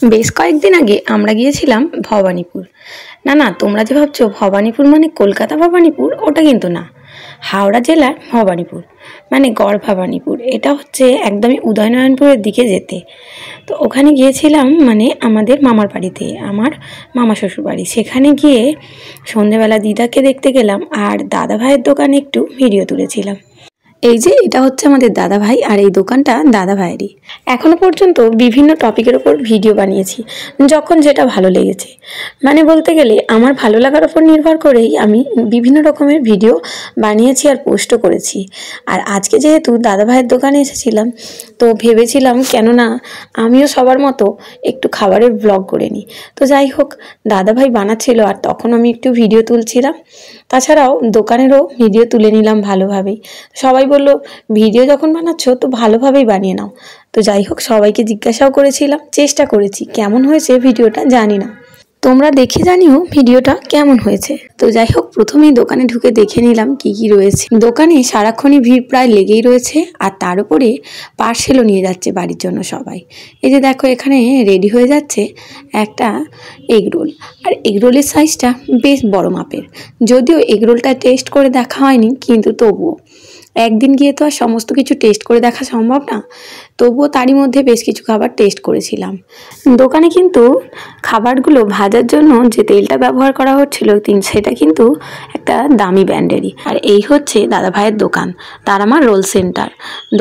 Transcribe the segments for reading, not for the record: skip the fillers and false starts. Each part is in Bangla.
বেশ কয়েকদিন আগে আমরা গিয়েছিলাম ভবানীপুর। না না, তোমরা যে ভাবছো ভবানীপুর মানে কলকাতা ভবানীপুর, ওটা কিন্তু না। হাওড়া জেলার ভবানীপুর মানে গড় ভবানীপুর। এটা হচ্ছে একদমই উদয়নারায়ণপুরের দিকে যেতে। তো ওখানে গিয়েছিলাম মানে আমাদের মামার বাড়িতে, আমার মামা শ্বশুর বাড়ি। সেখানে গিয়ে সন্ধেবেলা দিদাকে দেখতে গেলাম আর দাদা ভাইয়ের দোকানে একটু ভিডিও তুলেছিলাম। এই যে এটা হচ্ছে আমাদের দাদা ভাই আর এই দোকানটা দাদা ভাইয়েরই। এখনো পর্যন্ত বিভিন্ন টপিকের ওপর ভিডিও বানিয়েছি, যখন যেটা ভালো লেগেছে। মানে বলতে গেলে আমার ভালো লাগার ওপর নির্ভর করেই আমি বিভিন্ন রকমের ভিডিও বানিয়েছি আর পোস্টও করেছি। আর আজকে যেহেতু দাদা ভাইয়ের দোকানে এসেছিলাম, তো ভেবেছিলাম কেননা আমিও সবার মতো একটু খাবারের ব্লগ করে নিই। তো যাই হোক, দাদা ভাই বানাচ্ছিল আর তখন আমি একটু ভিডিও তুলছিলাম। তাছাড়াও দোকানেরও ভিডিও তুলে নিলাম ভালোভাবেই। সবাই বললো ভিডিও যখন বানাচ্ছ তো ভালোভাবেই বানিয়ে নাও। তো যাই হোক, সবাইকে জিজ্ঞাসাও করেছিলাম, চেষ্টা করেছি। কেমন হয়েছে ভিডিওটা জানি না, তোমরা দেখে জানিও ভিডিওটা কেমন হয়েছে। তো যাই হোক, প্রথমেই দোকানে ঢুকে দেখে নিলাম কি কি রয়েছে। দোকানে সারাক্ষণই ভিড় প্রায় লেগেই রয়েছে, আর তার উপরে পার্সেলও নিয়ে যাচ্ছে বাড়ির জন্য সবাই। এই যে দেখো, এখানে রেডি হয়ে যাচ্ছে একটা এগরোল। আর এগরোলের সাইজটা বেশ বড় মাপের। যদিও এগরোলটা টেস্ট করে দেখা হয়নি, কিন্তু তবুও একদিন গিয়ে তো আর সমস্ত কিছু টেস্ট করে দেখা সম্ভব না। তবুও তারই মধ্যে বেশ কিছু খাবার টেস্ট করেছিলাম। দোকানে কিন্তু খাবারগুলো ভাজার জন্য যে তেলটা ব্যবহার করা হচ্ছিল সেটা কিন্তু একটা দামি ব্র্যান্ডেরই। আর এই হচ্ছে দাদা ভাইয়ের দোকান, তার আমার রোল সেন্টার।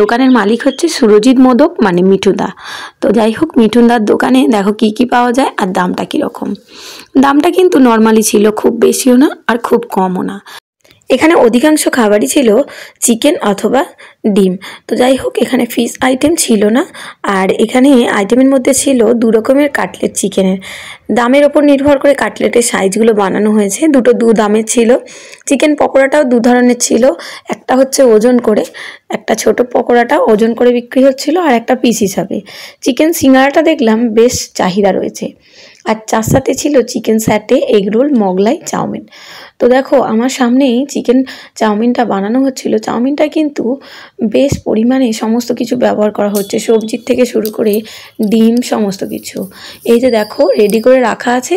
দোকানের মালিক হচ্ছে সুরজিৎ মোদক মানে মিঠুদা। তো যাই হোক, মিঠুনদার দোকানে দেখো কি কি পাওয়া যায় আর দামটা কীরকম। দামটা কিন্তু নর্মালি ছিল, খুব বেশিও না আর খুব কমও না। এখানে অধিকাংশ খাবারই ছিল চিকেন অথবা ডিম। তো যাই হোক, এখানে ফিশ আইটেম ছিল না। আর এখানে আইটেমের মধ্যে ছিল দু রকমের কাটলেট চিকেনের। দামের ওপর নির্ভর করে কাটলেটের সাইজগুলো বানানো হয়েছে। দু দামের ছিল। চিকেন পকোড়াটাও দু ধরনের ছিল। একটা হচ্ছে ওজন করে, একটা ছোট পকোড়াটা ওজন করে বিক্রি হচ্ছিল, আর একটা পিস হিসাবে। চিকেন সিঙ্গাড়াটা দেখলাম বেশ চাহিদা রয়েছে। আর চার সাথে ছিল চিকেন স্যাটে, এগরোল, মোগলাই, চাউমিন। তো দেখো, আমার সামনেই চিকেন চাউমিনটা বানানো হচ্ছিল। চাউমিনটা কিন্তু বেশ পরিমাণে সমস্ত কিছু ব্যবহার করা হচ্ছে, সবজির থেকে শুরু করে ডিম সমস্ত কিছু। এই যে দেখো, রেডি করে রাখা আছে,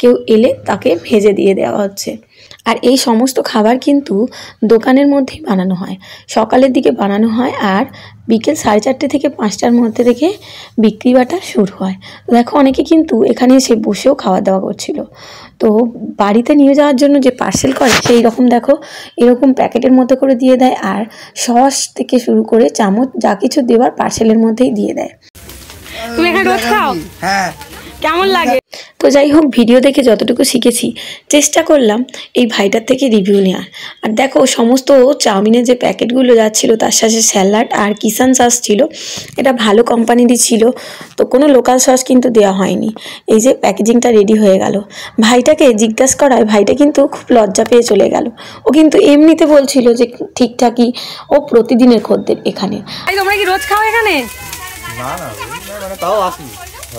কেউ এলে তাকে ভেজে দিয়ে দেওয়া হচ্ছে। আর এই সমস্ত খাবার কিন্তু দোকানের মধ্যেই বানানো হয়, সকালের দিকে বানানো হয়, আর বিকেল 4:30 থেকে 5টার মধ্যে থেকে বিক্রি বাটা শুরু হয়। দেখো, অনেকে কিন্তু এখানে এসে বসেও খাওয়া দাওয়া করছিল। তো বাড়িতে নিয়ে যাওয়ার জন্য যে পার্সেল করে সেই রকম দেখো এরকম প্যাকেটের মধ্যে করে দিয়ে দেয়, আর সস থেকে শুরু করে চামচ যা কিছু দেওয়ার পার্সেলের মধ্যেই দিয়ে দেয়। তুমি এখানে রোজ খাও? হ্যাঁ। কেমন লাগে? তো যাই হোক, ভিডিও দেখে যতটুকু শিখেছি চেষ্টা করলাম এই ভাইটার থেকে রিভিউ নেওয়ার। আর দেখো, সমস্ত চাউমিনের যে প্যাকেটগুলো যাচ্ছিল তার সাথে স্যালাড আর কিষান সস ছিল। এটা ভালো কোম্পানিরই ছিল, তো কোনো লোকাল সস কিন্তু দেওয়া হয়নি। এই যে প্যাকেজিংটা রেডি হয়ে গেল, ভাইটাকে জিজ্ঞাসা করায় ভাইটা কিন্তু খুব লজ্জা পেয়ে চলে গেল। ও কিন্তু এমনিতে বলছিল যে ঠিকঠাকই ও প্রতিদিনের খদ্দের এখানে। তোমরা কি রোজ খাও এখানে? না না, মানে তাও আসি।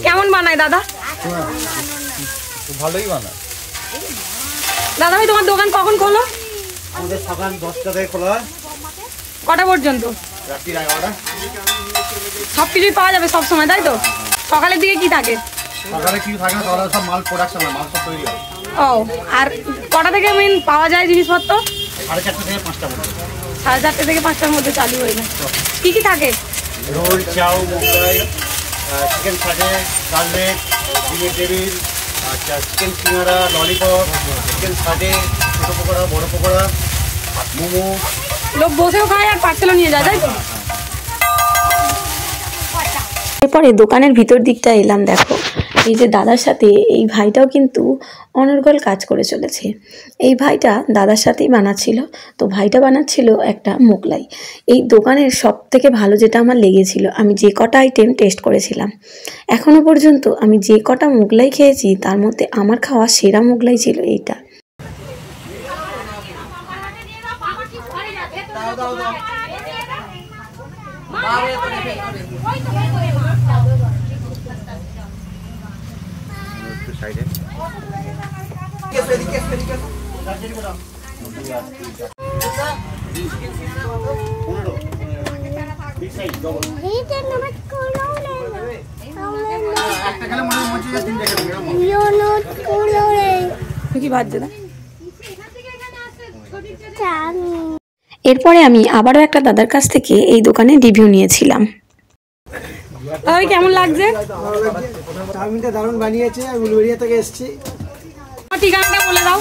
কেমন বানায় দাদা? ভালোই বানায় দাদা ভাই। তোমার দোকান কখন খোলো? আমাদের সকাল 10টা থেকে খোলা হয়। কটা পর্যন্ত? রাত্রি 11টা। সব কিছুই পাওয়া যাবে সব সময়, তাই তো? সকালের দিকে কি থাকে? সকালে কিছু থাকে না, সকালে সব মাল প্রোডাকশন হয়, মাল সব তৈরি হয়। ও, আর কটা থেকে মেন পাওয়া যায় জিনিসপত্র? 4:30 থেকে 5টা পর্যন্ত। 4:30 থেকে 5টার মধ্যে চালু হয়ে যায়। কি কি থাকে? রোল, চাউ, মোগলাই, চিকেন সাটে, কাটলেট, ডিমের টেবিল, আচ্ছা চিকেন সিঙ্গারা, ললিপপ, চিকেন সাটে, ছোটো পকোড়া, বড় পকোড়া, মোমো। লোক বসেও খায় আর পার্সেলও নিয়ে যায়, তাই তো? এরপরে দোকানের ভিতর দিকটা এলাম। দেখো, এই যে দাদার সাথে এই ভাইটাও কিন্তু অনর্গল কাজ করে চলেছে। এই ভাইটা দাদার সাথেই বানাচ্ছিল। তো ভাইটা বানাচ্ছিল একটা মোগলাই। এই দোকানের সব থেকে ভালো যেটা আমার লেগেছিল, আমি যে কটা আইটেম টেস্ট করেছিলাম এখনও পর্যন্ত, আমি যে কটা মোগলাই খেয়েছি তার মধ্যে আমার খাওয়া সেরা মোগলাই ছিল এইটা। একটা খেলে মনে কি ভাজছে না। এরপরে আমি আবারও একটা দাদার কাছ থেকে এই দোকানে রিভিউ নিয়েছিলাম। ওই কেমন লাগছে? চাউমিনটা দারুণ বানিয়েছে। আমি উলুবেড়িয়া থেকে এসেছি। ঠিকানাটা বলে দাও।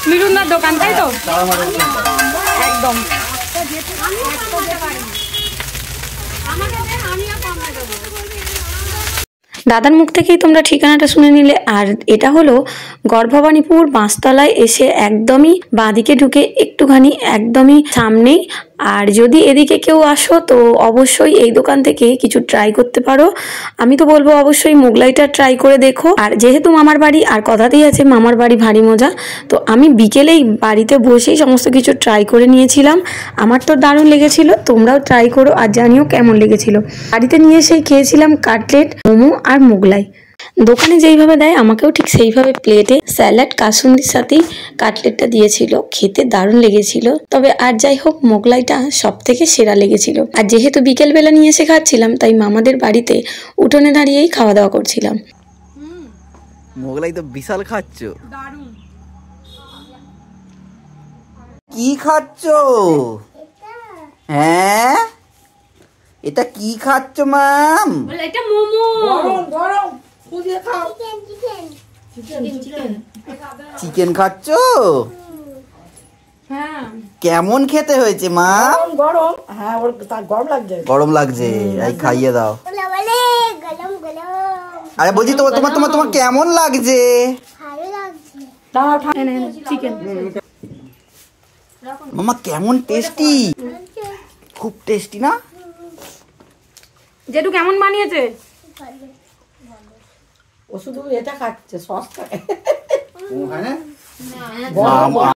মিরুন্দার দোকান, তাই তো? একদম। দাদার মুখ থেকেই তোমরা ঠিকানাটা শুনে নিলে। আর এটা হলো গড়ভবানীপুর বাঁশতলায় এসে একদমই বাঁদিকে ঢুকে একটুখানি একদমই সামনেই। আর যদি এদিকে কেউ আসো তো অবশ্যই এই দোকান থেকে কিছু ট্রাই করতে পারো। আমি তো বলবো অবশ্যই মোগলাইটা ট্রাই করে দেখো। আর যেহেতু মামার বাড়ি, আর কথাতেই আছে মামার বাড়ি ভারী মজা, তো আমি বিকেলেই বাড়িতে বসেই সমস্ত কিছু ট্রাই করে নিয়েছিলাম। আমার তো দারুণ লেগেছিল, তোমরাও ট্রাই করো আর জানিও কেমন লেগেছিল। বাড়িতে নিয়ে এসেই খেয়েছিলাম কাটলেট, মোমো আর মোগলাই। দোকানে যেইভাবে দেয় আমাকেও ঠিক সেইভাবে প্লেটে স্যালাড কাসুন্দির সাথেই কাটলেটটা দিয়েছিল। খেতে দারুণ লেগেছিল। তবে আর যাই হোক, মোগলাইটা সব থেকে সেরা লেগেছিল। আর যেহেতু বিকেলবেলা নিয়ে এসে খাচ্ছিলাম, তাই মামাদের বাড়িতে উঠোনে দাঁড়িয়েই খাওয়া দাওয়া করছিলাম। মোগলাই তো বিশাল খাচ্ছ। কি খাচ্ছ? হ্যাঁ, এটা কি খাচ্ছ মাম? এটা মোমো। চিকেন খাচ্ছ? কেমন খেতে হয়েছে মাম? গরম। হ্যাঁ, ওর গরম লাগছে। গরম লাগছে, এই খাইয়ে দাও। আরে বলছি তোমার তোমার তোমার তোমার কেমন লাগছে? মামা কেমন টেস্টি? খুব টেস্টি না? জেঠু কেমন বানিয়েছে? ও শুধু এটা খাচ্ছে, সস খায়।